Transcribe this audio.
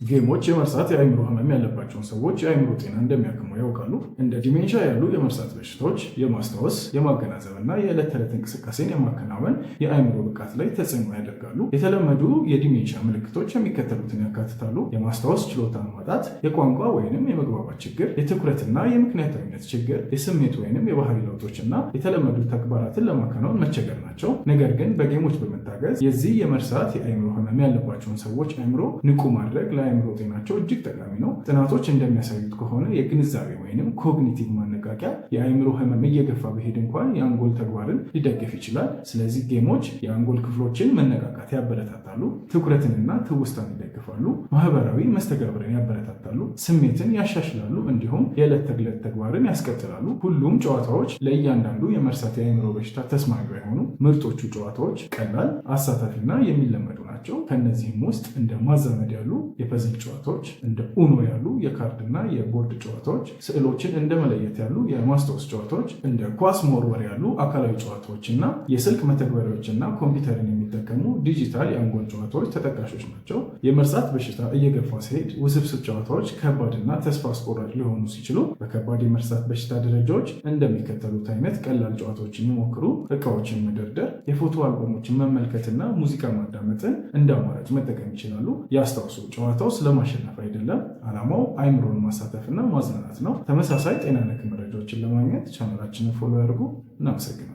ጌሞች የመርሳት የአእምሮ ህመም ያለባቸውን ሰዎች የአእምሮ ጤና እንደሚያክሙ ያውቃሉ? እንደ ዲሜንሻ ያሉ የመርሳት በሽታዎች የማስታወስ፣ የማገናዘብና የዕለት ተዕለት እንቅስቃሴን የማከናወን የአእምሮ ብቃት ላይ ተጽዕኖ ያደርጋሉ። የተለመዱ የዲሜንሻ ምልክቶች የሚከተሉትን ያካትታሉ። የማስታወስ ችሎታን ማጣት፣ የቋንቋ ወይንም የመግባባት ችግር፣ የትኩረትና የምክንያታዊነት ችግር፣ የስሜት ወይንም የባህሪ ለውጦችና የተለመዱ ተግባራትን ለማከናወን መቸገር ናቸው። ነገር ግን በጌሞች በመታገዝ የዚህ የመርሳት የአእምሮ ህመም ያለባቸውን ሰዎች አእምሮ ንቁ ማድረግ ለአእምሮ ጤናቸው እጅግ ጠቃሚ ነው። ጥናቶች እንደሚያሳዩት ከሆነ የግንዛቤ ወይንም ኮግኒቲቭ ማነቃቂያ የአእምሮ ህመም እየገፋ በሄድ እንኳን የአንጎል ተግባርን ሊደግፍ ይችላል። ስለዚህ ጌሞች የአንጎል ክፍሎችን መነቃቃት ያበረታታሉ፣ ትኩረትንና ትውስታን ይደግፋሉ፣ ማህበራዊ መስተጋብርን ያበረታታሉ፣ ስሜትን ያሻሽላሉ፣ እንዲሁም የዕለት ተዕለት ተግባርን ያስቀጥላሉ። ሁሉም ጨዋታዎች ለእያንዳንዱ የመርሳት የአእምሮ በሽታ ተስማሚ ባይሆኑ ምርጦቹ ጨዋታዎች ቀላል፣ አሳታፊና የሚለመዱ ናቸው። ከእነዚህም ውስጥ እንደ ማዛመድ ያሉ የፐዝል ጨዋታዎች፣ እንደ ኡኖ ያሉ የካርድና የቦርድ ጨዋታዎች፣ ስዕሎችን እንደ መለየት ያሉ የማስታወስ ጨዋታዎች፣ እንደ ኳስ መወርወር ያሉ አካላዊ ጨዋታዎችና የስልክ መተግበሪያዎችና ኮምፒውተርን የሚጠቀሙ ዲጂታል የአንጎል ጨዋታዎች ተጠቃሾች ናቸው። የመርሳት በሽታ እየገፋ ሲሄድ ውስብስብ ጨዋታዎች ከባድና ተስፋ አስቆራጭ ሊሆኑ ሲችሉ በከባድ የመርሳት በሽታ ደረጃዎች እንደሚከተሉት አይነት ቀላል ጨዋታዎችን ይሞክሩ። እቃዎችን መደርደር፣ የፎቶ አልበሞችን መመልከትና ሙዚቃ ማዳመጥን እንደ አማራጭ መጠቀም ይችላሉ። ያስታውሱ፣ ጨዋታው ስለማሸነፍ አይደለም። ዓላማው አይምሮን ማሳተፍና ማዝናናት ነው። ተመሳሳይ ጤና ነክ መረጃዎችን ለማግኘት ቻናላችንን ፎሎ ያድርጉ። እናመሰግናለን።